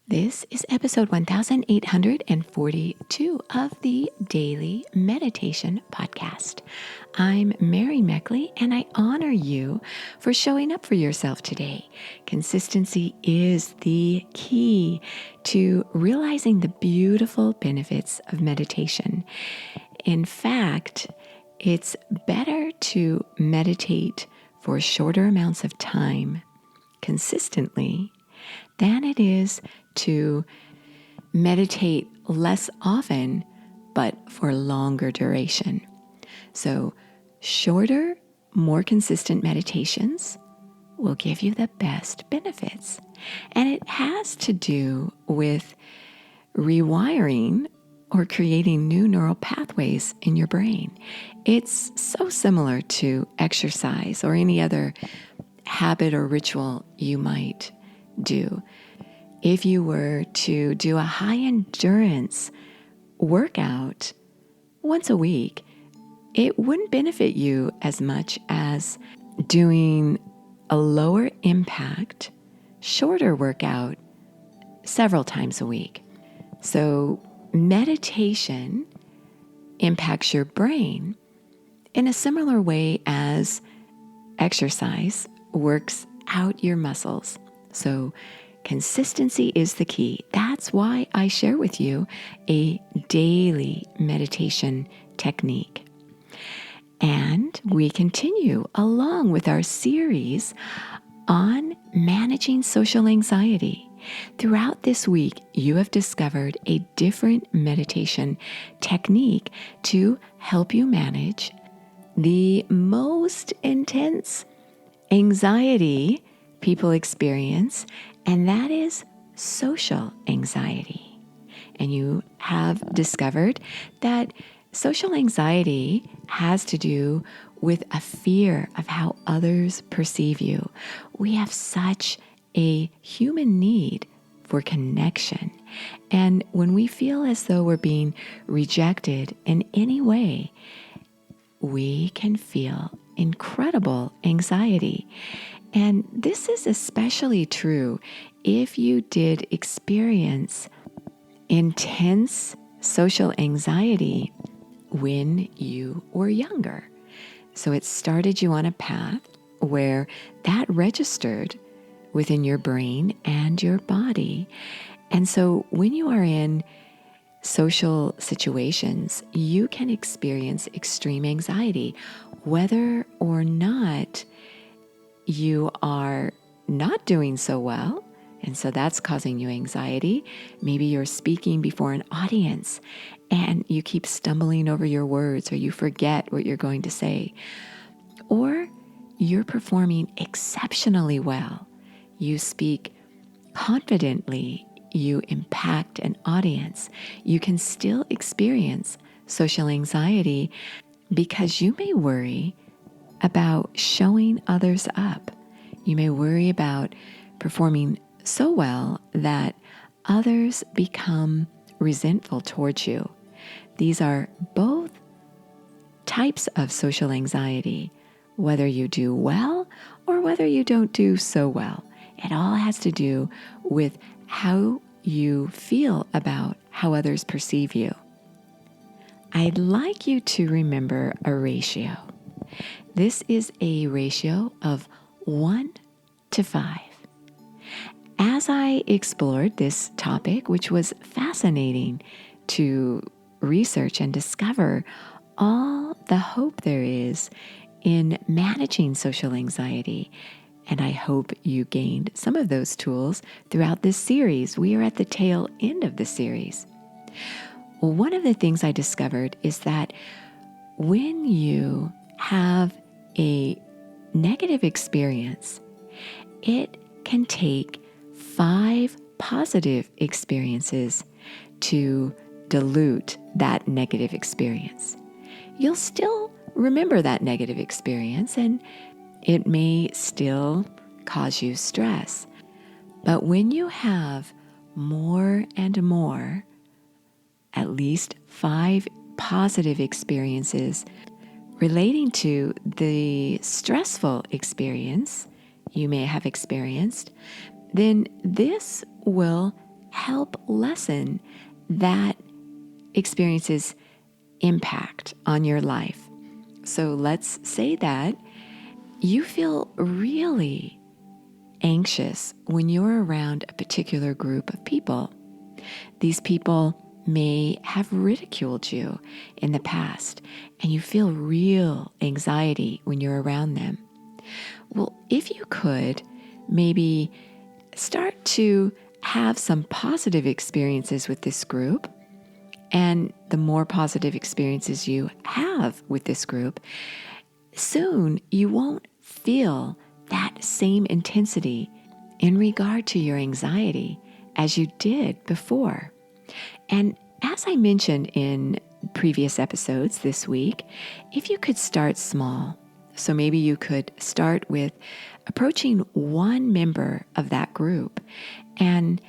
This is episode 1842 of the Daily Meditation Podcast. I'm Mary Meckley, and I honor you for showing up for yourself today. Consistency is the key to realizing the beautiful benefits of meditation. In fact, it's better to meditate for shorter amounts of time consistently than it is to meditate less often, but for longer duration. So shorter, more consistent meditations will give you the best benefits. And it has to do with rewiring or creating new neural pathways in your brain. It's so similar to exercise or any other habit or ritual you might do. If you were to do a high endurance workout once a week, it wouldn't benefit you as much as doing a lower impact, shorter workout several times a week. So meditation impacts your brain in a similar way as exercise works out your muscles. So consistency is the key. That's why I share with you a daily meditation technique. And we continue along with our series on managing social anxiety. Throughout this week, you have discovered a different meditation technique to help you manage the most intense anxiety people experience, and that is social anxiety. And you have discovered that social anxiety has to do with a fear of how others perceive you. We have such a human need for connection. And when we feel as though we're being rejected in any way, we can feel incredible anxiety. And this is especially true if you did experience intense social anxiety when you were younger. So it started you on a path where that registered within your brain and your body. And so when you are in social situations, you can experience extreme anxiety, whether or not you are not doing so well, and so that's causing you anxiety. Maybe you're speaking before an audience and you keep stumbling over your words, or you forget what you're going to say. Or you're performing exceptionally well. You speak confidently. You impact an audience. You can still experience social anxiety because you may worry about showing others up. You may worry about performing so well that others become resentful towards you. These are both types of social anxiety, whether you do well or whether you don't do so well. It all has to do with how you feel about how others perceive you. I'd like you to remember a ratio. This is a ratio of 1 to 5. As I explored this topic, which was fascinating to research and discover all the hope there is in managing social anxiety, and I hope you gained some of those tools throughout this series. We are at the tail end of the series. Well, one of the things I discovered is that when you have a negative experience, it can take 5 positive experiences to dilute that negative experience. You'll still remember that negative experience, and it may still cause you stress. But when you have more and more, at least 5 positive experiences relating to the stressful experience you may have experienced, then this will help lessen that experience's impact on your life. So let's say that you feel really anxious when you're around a particular group of people. These people may have ridiculed you in the past, and you feel real anxiety when you're around them. Well, if you could maybe start to have some positive experiences with this group, and the more positive experiences you have with this group, soon you won't feel that same intensity in regard to your anxiety as you did before. And as I mentioned in previous episodes this week, if you could start small, so maybe you could start with approaching one member of that group and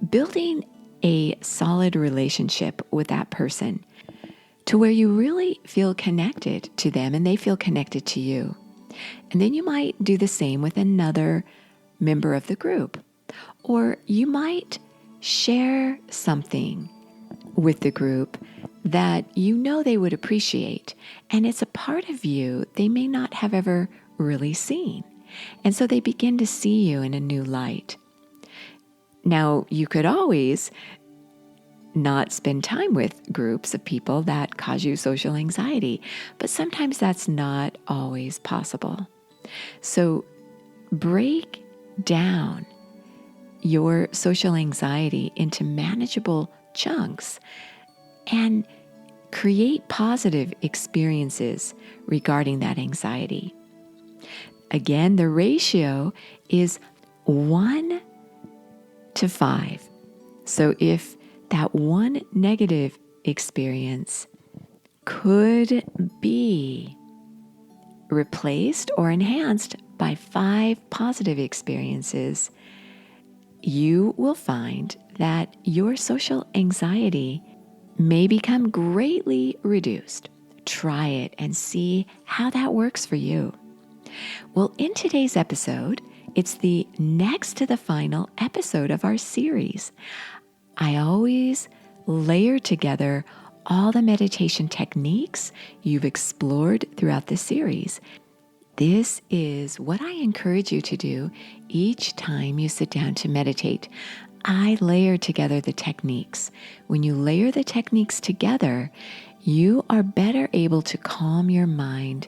building a solid relationship with that person to where you really feel connected to them and they feel connected to you. And then you might do the same with another member of the group. Or you might share something with the group that you know they would appreciate. And it's a part of you they may not have ever really seen. And so they begin to see you in a new light. Now, you could always not spend time with groups of people that cause you social anxiety, but sometimes that's not always possible. So break down your social anxiety into manageable chunks and create positive experiences regarding that anxiety. Again, the ratio is 1 to 5. So if that one negative experience could be replaced or enhanced by 5 positive experiences, you will find that your social anxiety may become greatly reduced. Try it and see how that works for you. Well, in today's episode, it's the next to the final episode of our series. I always layer together all the meditation techniques you've explored throughout the series. This is what I encourage you to do each time you sit down to meditate. I layer together the techniques. When you layer the techniques together, you are better able to calm your mind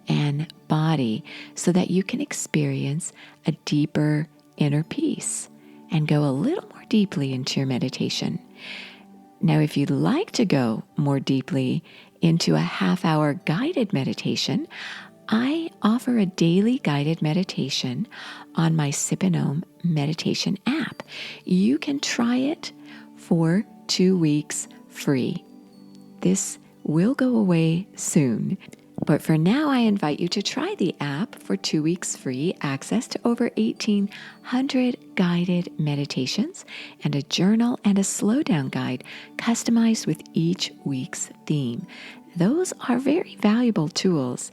and body so that you can experience a deeper inner peace and go a little more deeply into your meditation. Now, if you'd like to go more deeply into a half-hour guided meditation, I offer a daily guided meditation on my Sip and Om meditation app. You can try it for 2 weeks free. This will go away soon. But for now, I invite you to try the app for 2 weeks free, access to over 1,800 guided meditations, and a journal and a slowdown guide customized with each week's theme. Those are very valuable tools.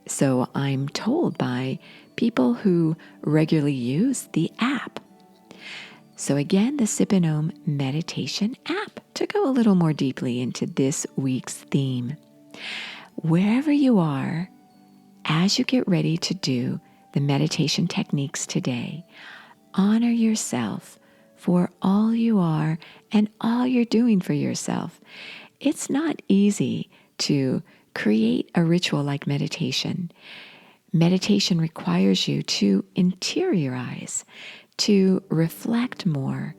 So I'm told by people who regularly use the app. So again, the Sip and Om meditation app to go a little more deeply into this week's theme. Wherever you are, as you get ready to do the meditation techniques today, honor yourself for all you are and all you're doing for yourself. It's not easy to create a ritual like meditation. Meditation requires you to interiorize, to reflect more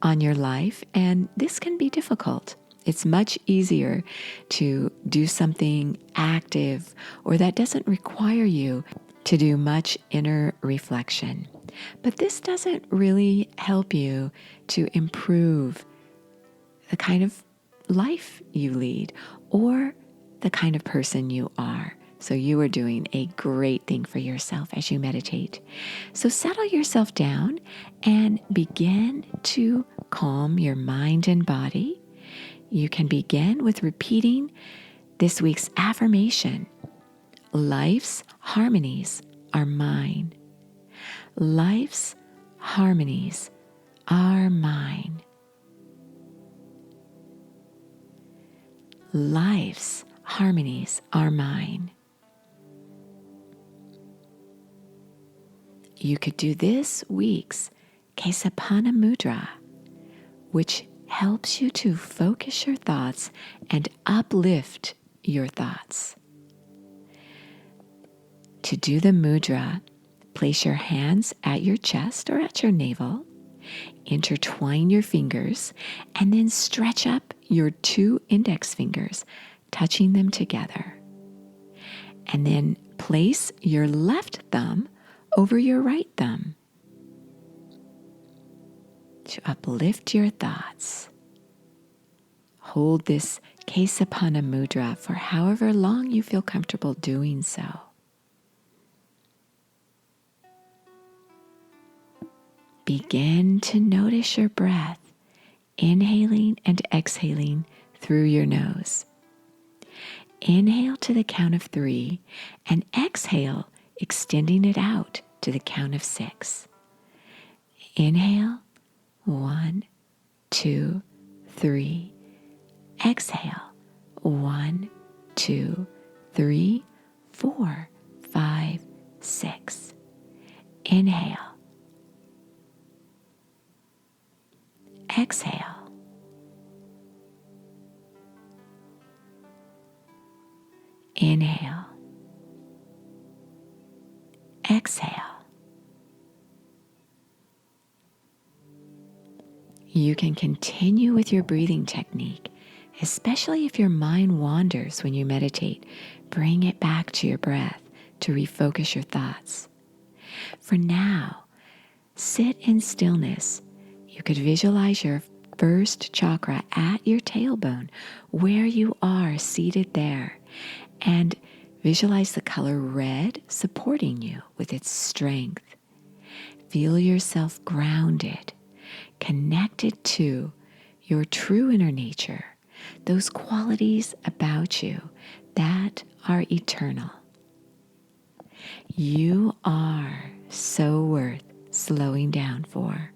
on your life, and this can be difficult. It's much easier to do something active or that doesn't require you to do much inner reflection. But this doesn't really help you to improve the kind of life you lead or the kind of person you are. So you are doing a great thing for yourself as you meditate. So settle yourself down and begin to calm your mind and body. You can begin with repeating this week's affirmation. Life's harmonies are mine. Life's harmonies are mine. Life's harmonies are mine. You could do this week's Kesapana Mudra, which helps you to focus your thoughts and uplift your thoughts. To do the mudra, place your hands at your chest or at your navel, intertwine your fingers, and then stretch up your 2 index fingers, touching them together. And then place your left thumb over your right thumb to uplift your thoughts. Hold this Kesapana Mudra for however long you feel comfortable doing so. Begin to notice your breath, inhaling and exhaling through your nose. Inhale to the count of 3 and exhale, extending it out to the count of 6. Inhale, 1, 2, 3. Exhale, 1, 2, 3, 4, 5, 6. Inhale. Exhale. Inhale. Exhale. You can continue with your breathing technique, especially if your mind wanders when you meditate. Bring it back to your breath to refocus your thoughts. For now, sit in stillness. You could visualize your first chakra at your tailbone, where you are seated there, and visualize the color red supporting you with its strength. Feel yourself grounded, connected to your true inner nature, those qualities about you that are eternal. You are so worth slowing down for.